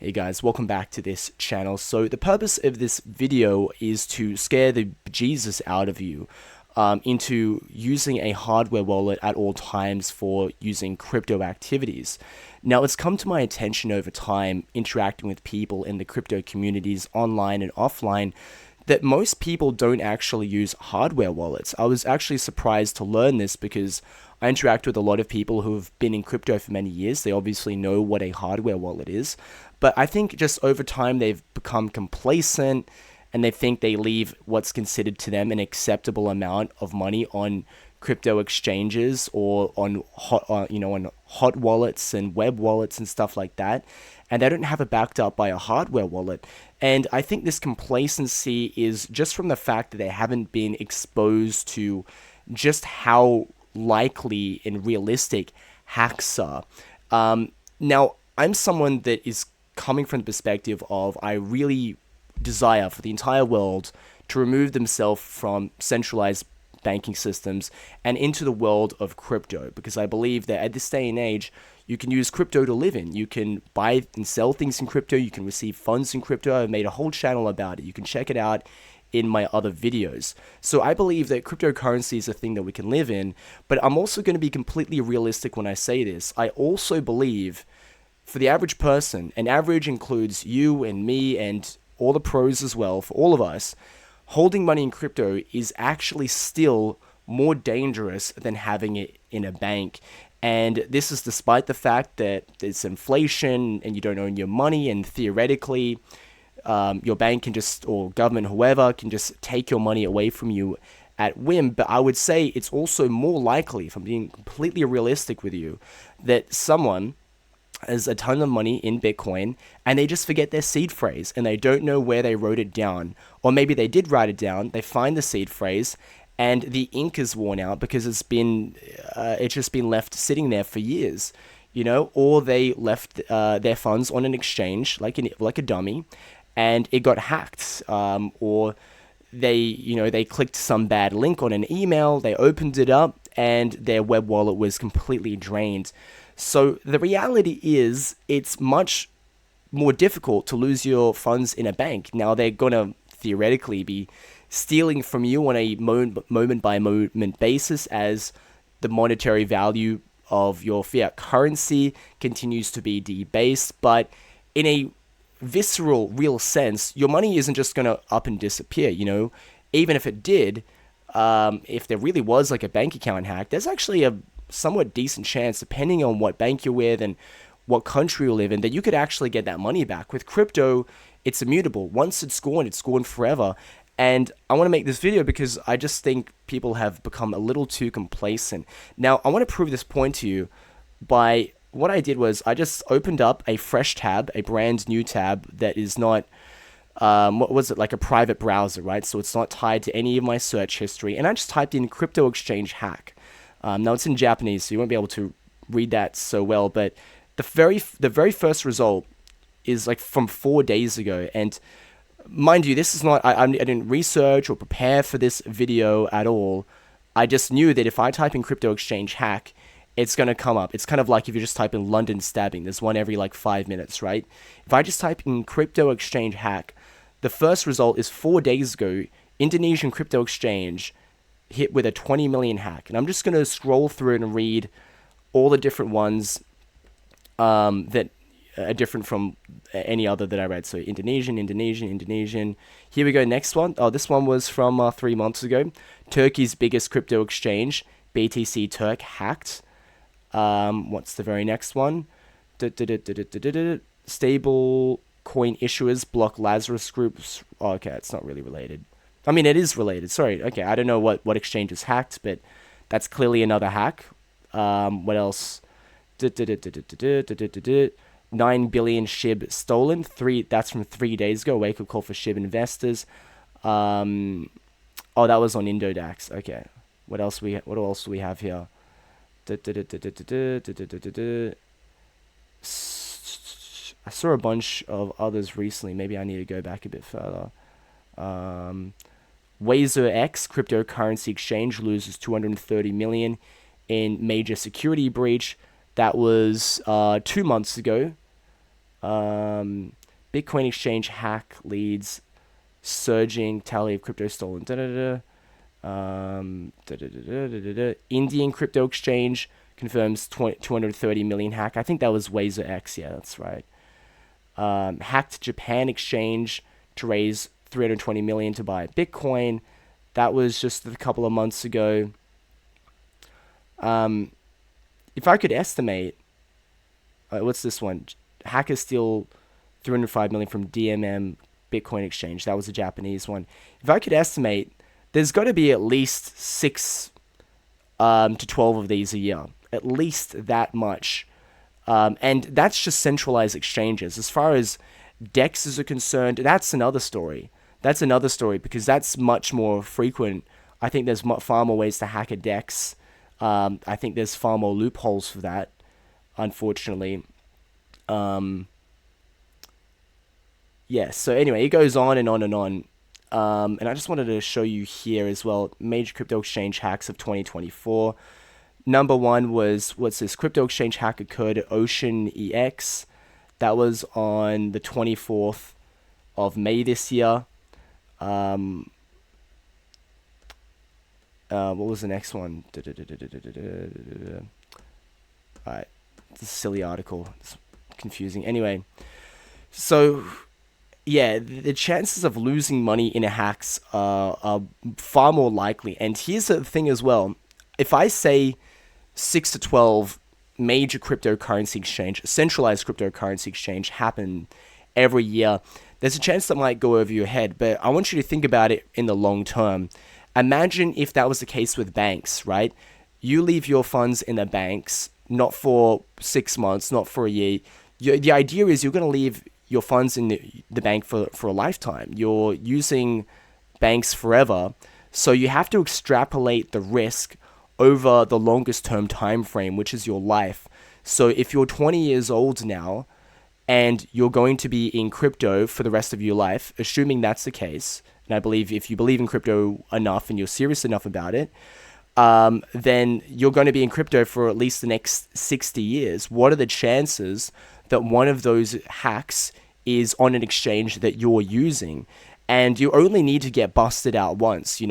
Hey guys, welcome back to this channel. So the purpose of this video is to scare the bejesus out of you into using a hardware wallet at all times for using crypto activities. Now, it's come to my attention over time, interacting with people in the crypto communities online and offline, that most people don't actually use hardware wallets. I was actually surprised to learn this because I interact with a lot of people who have been in crypto for many years. They obviously know what a hardware wallet is. But I think just over time they've become complacent and they think they leave what's considered to them an acceptable amount of money on crypto exchanges or on hot wallets and web wallets and stuff like that, and they don't have it backed up by a hardware wallet. And I think this complacency is just from the fact that they haven't been exposed to just how likely and realistic hacks are. Now, I'm someone that is coming from the perspective of I really desire for the entire world to remove themselves from centralized banking systems and into the world of crypto, because I believe that at this day and age, you can use crypto to live in. You can buy and sell things in crypto. You can receive funds in crypto. I've made a whole channel about it. You can check it out in my other videos. So I believe that cryptocurrency is a thing that we can live in, but I'm also going to be completely realistic when I say this. I also believe for the average person, and average includes you and me and all the pros as well, for all of us, holding money in crypto is actually still more dangerous than having it in a bank. And this is despite the fact that there's inflation and you don't own your money, and theoretically your bank can just, or government, whoever, can just take your money away from you at whim. But I would say it's also more likely, if I'm being completely realistic with you, that someone has a ton of money in Bitcoin and they just forget their seed phrase and they don't know where they wrote it down. Or maybe they did write it down, they find the seed phrase and the ink is worn out because it's just been left sitting there for years, or they left their funds on an exchange like a dummy and it got hacked, or they clicked some bad link on an email, they opened it up and their web wallet was completely drained. So the reality is it's much more difficult to lose your funds in a bank. Now, they're going to theoretically be stealing from you on a moment-by-moment basis as the monetary value of your fiat currency continues to be debased. But in a visceral, real sense, your money isn't just going to up and disappear. Even if it did, if there really was like a bank account hack, there's actually a somewhat decent chance, depending on what bank you're with and what country you live in, that you could actually get that money back. With crypto, it's immutable. Once it's gone forever. And I want to make this video because I just think people have become a little too complacent. Now, I want to prove this point to you by what I did was I just opened up a fresh tab, a brand new tab that is not, what was it, like a private browser, right? So it's not tied to any of my search history. And I just typed in crypto exchange hack. Now it's in Japanese, so you won't be able to read that so well, but the very first result is like from 4 days ago. And mind you, this is not, I didn't research or prepare for this video at all. I just knew that if I type in crypto exchange hack, it's going to come up. It's kind of like if you just type in London stabbing, there's one every like 5 minutes, right? If I just type in crypto exchange hack, the first result is 4 days ago, Indonesian crypto exchange hit with a 20 million hack. And I'm just going to scroll through and read all the different ones that are different from any other that I read. So Indonesian. Here we go, next one. Oh, this one was from 3 months ago. Turkey's biggest crypto exchange, BTC Turk, hacked. What's the very next one? Stable coin issuers block Lazarus groups. Oh, okay, it's not really related. I mean, it is related. Sorry. Okay, I don't know what exchange is hacked, but that's clearly another hack. What else? 9 billion SHIB stolen. That's from 3 days ago. Wake up call for SHIB investors. Oh, that was on Indodax. Okay. What else do we have here? I saw a bunch of others recently. Maybe I need to go back a bit further. Wazer X cryptocurrency exchange loses 230 million in major security breach. That was 2 months ago. Um, Bitcoin exchange hack leads surging tally of crypto stolen. Indian crypto exchange confirms 230 million hack. I think that was Wazer X. Yeah, that's right. Hacked Japan exchange to raise 320 million to buy Bitcoin. That was just a couple of months ago. If I could estimate, what's this one? Hackers steal 305 million from DMM Bitcoin exchange. That was a Japanese one. If I could estimate, there's got to be at least 6 to 12 of these a year. At least that much. And that's just centralized exchanges. As far as DEXs are concerned, that's another story. That's another story because that's much more frequent. I think there's far more ways to hack a DEX. I think there's far more loopholes for that, unfortunately. Yeah, so anyway, it goes on and on and on. And I just wanted to show you here as well, major crypto exchange hacks of 2024. Number one was, what's this? Crypto exchange hack occurred at Ocean EX. That was on the 24th of May this year. What was the next one? Alright, it's a silly article. It's confusing. Anyway, so yeah, the chances of losing money in a hacks are far more likely. And here's the thing as well. If I say 6 to 12 major cryptocurrency exchange, centralized cryptocurrency exchange happen every year, there's a chance that might go over your head. But I want you to think about it in the long term. Imagine if that was the case with banks, right? You leave your funds in the banks, not for 6 months, not for a year. The idea is you're going to leave your funds in the bank for a lifetime. You're using banks forever. So you have to extrapolate the risk over the longest term time frame, which is your life. So if you're 20 years old now and you're going to be in crypto for the rest of your life, assuming that's the case, and I believe if you believe in crypto enough and you're serious enough about it, then you're going to be in crypto for at least the next 60 years. What are the chances that one of those hacks is on an exchange that you're using? And you only need to get busted out once. You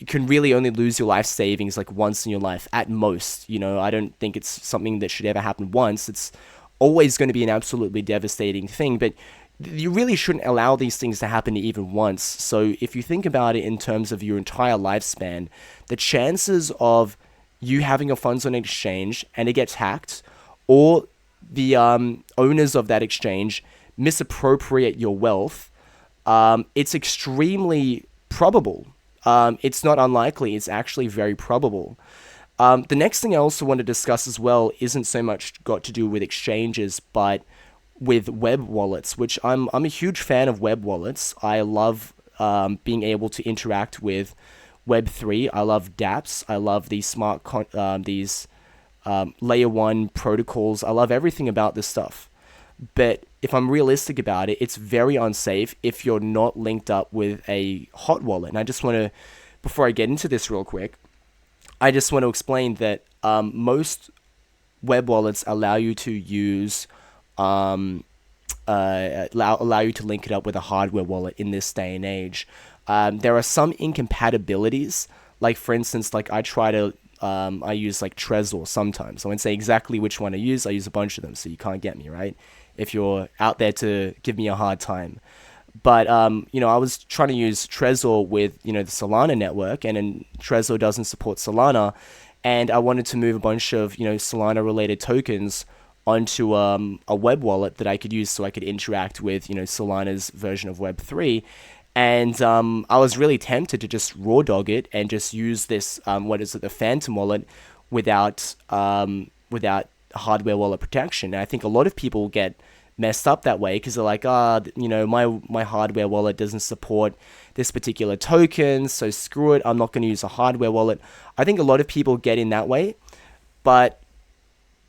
can really only lose your life savings like once in your life at most. I don't think it's something that should ever happen once. It's always going to be an absolutely devastating thing, but you really shouldn't allow these things to happen even once. So if you think about it in terms of your entire lifespan, the chances of you having your funds on an exchange and it gets hacked, or the owners of that exchange misappropriate your wealth, it's extremely probable. It's not unlikely, it's actually very probable. The next thing I also want to discuss as well isn't so much got to do with exchanges, but with web wallets, which I'm a huge fan of web wallets. I love being able to interact with Web3. I love dApps. I love these layer 1 protocols. I love everything about this stuff. But if I'm realistic about it, it's very unsafe if you're not linked up with a hot wallet. And I just want to, before I get into this real quick, I just want to explain that most web wallets allow you to use allow you to link it up with a hardware wallet in this day and age. There are some incompatibilities, like for instance, like I use like Trezor sometimes. I won't say exactly which one I use a bunch of them, so you can't get me, right? If you're out there to give me a hard time. But, I was trying to use Trezor with, the Solana network, and then Trezor doesn't support Solana, and I wanted to move a bunch of, Solana-related tokens onto a web wallet that I could use so I could interact with, Solana's version of Web3. And I was really tempted to just raw dog it and just use this, the Phantom wallet without hardware wallet protection. And I think a lot of people get messed up that way because they're like, my hardware wallet doesn't support this particular token, so screw it, I'm not going to use a hardware wallet. I think a lot of people get in that way, but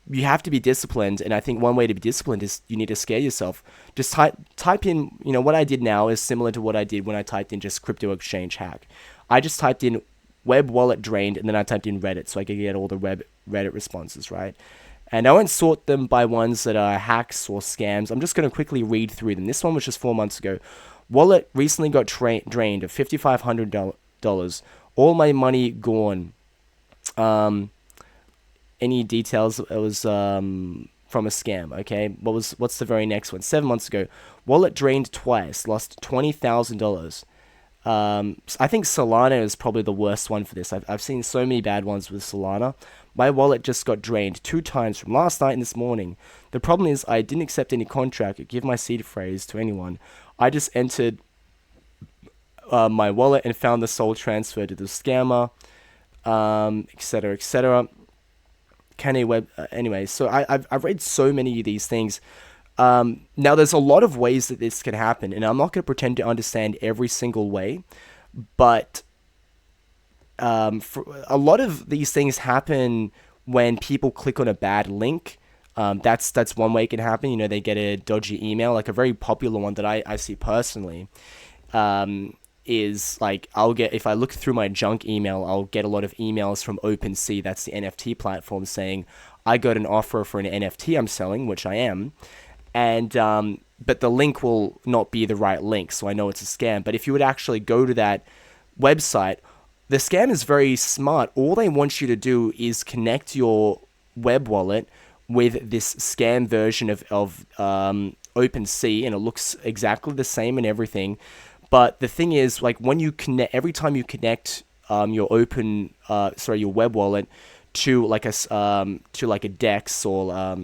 you have to be disciplined, and I think one way to be disciplined is you need to scare yourself. Just type in, what I did now is similar to what I did when I typed in just crypto exchange hack. I just typed in web wallet drained, and then I typed in Reddit so I could get all the Reddit responses, right? And I won't sort them by ones that are hacks or scams. I'm just going to quickly read through them. This one was just 4 months ago. Wallet recently got drained of $5,500. All my money gone. Any details? It was from a scam. Okay, what's the very next one? 7 months ago, wallet drained twice, lost $20,000. I think Solana is probably the worst one for this. I've seen so many bad ones with Solana. My wallet just got drained 2 times from last night and this morning. The problem is I didn't accept any contract or give my seed phrase to anyone. I just entered my wallet and found the soul transfer to the scammer, etc., etc. Anyway, so I've read so many of these things. Now, there's a lot of ways that this can happen, and I'm not going to pretend to understand every single way, but for a lot of these things happen when people click on a bad link. That's one way it can happen. You know, they get a dodgy email. Like a very popular one that I see personally is like if I look through my junk email, I'll get a lot of emails from OpenSea, that's the NFT platform, saying I got an offer for an NFT I'm selling, which I am, and but the link will not be the right link, so I know it's a scam. But if you would actually go to that website, the scam is very smart. All they want you to do is connect your web wallet with this scam version of OpenSea, and it looks exactly the same and everything. But the thing is, like, when you connect, every time you connect your your web wallet to like a DEX or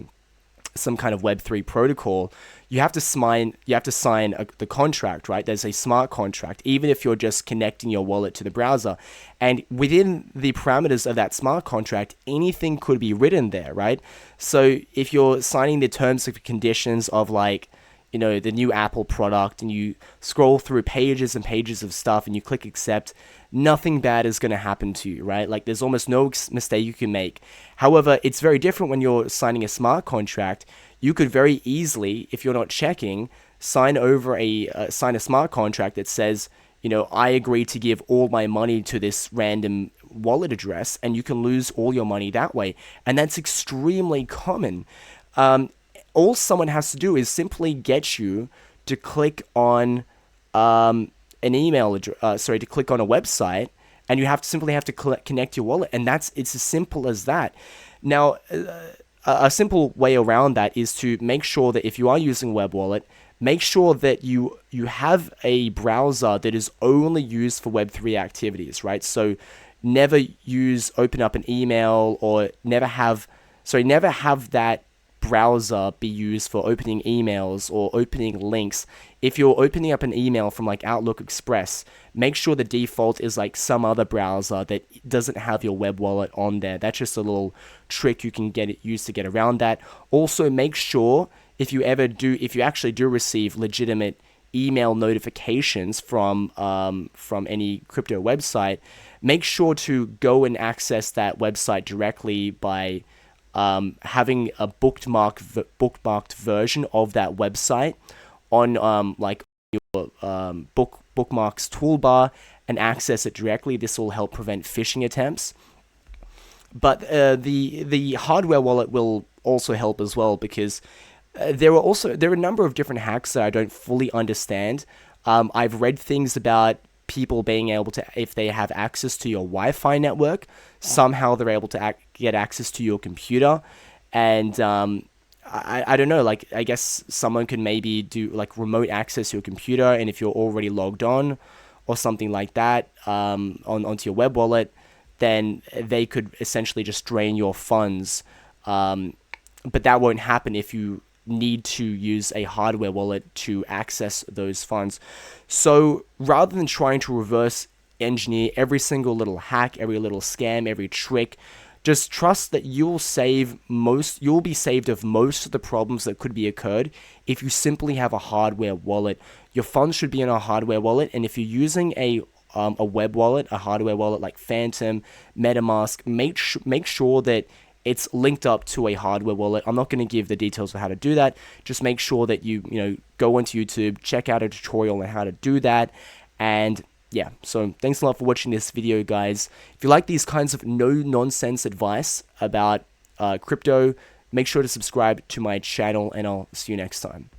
some kind of Web3 protocol, you have to sign the contract, right? There's a smart contract, even if you're just connecting your wallet to the browser. And within the parameters of that smart contract, anything could be written there, right? So if you're signing the terms and conditions of, like, you know, the new Apple product, and you scroll through pages and pages of stuff and you click accept, nothing bad is going to happen to you, right? Like, there's almost no mistake you can make. However, it's very different when you're signing a smart contract. You could very easily, if you're not checking, sign a smart contract that says, you know, I agree to give all my money to this random wallet address, and you can lose all your money that way. And that's extremely common. All someone has to do is simply get you to click on an email address, to click on a website, and you simply have to connect your wallet, and it's as simple as that. Now, a simple way around that is to make sure that if you are using web wallet, make sure that you have a browser that is only used for Web3 activities, right? So never open up an email, or never have that browser be used for opening emails or opening links. If you're opening up an email from like Outlook Express, make sure the default is like some other browser that doesn't have your web wallet on there. That's just a little trick you can use to get around that. Also, make sure if you actually do receive legitimate email notifications from any crypto website, make sure to go and access that website directly by having a bookmarked version of that website on like your bookmarks toolbar, and access it directly. This will help prevent phishing attempts. But the hardware wallet will also help as well, because there are a number of different hacks that I don't fully understand. I've read things about people being able to, if they have access to your Wi-Fi network, somehow they're able to get access to your computer. And I don't know, like, I guess someone can maybe do like remote access to your computer, and if you're already logged on or something like that onto your web wallet, then they could essentially just drain your funds. But that won't happen if you need to use a hardware wallet to access those funds. So rather than trying to reverse engineer every single little hack, every little scam, every trick, just trust that you'll be saved of most of the problems that could be occurred if you simply have a hardware wallet. Your funds should be in a hardware wallet, and if you're using a web wallet, a hardware wallet like Phantom, MetaMask, make sure that it's linked up to a hardware wallet. I'm not going to give the details of how to do that. Just make sure that you go onto YouTube, check out a tutorial on how to do that. And yeah, so thanks a lot for watching this video, guys. If you like these kinds of no-nonsense advice about crypto, make sure to subscribe to my channel, and I'll see you next time.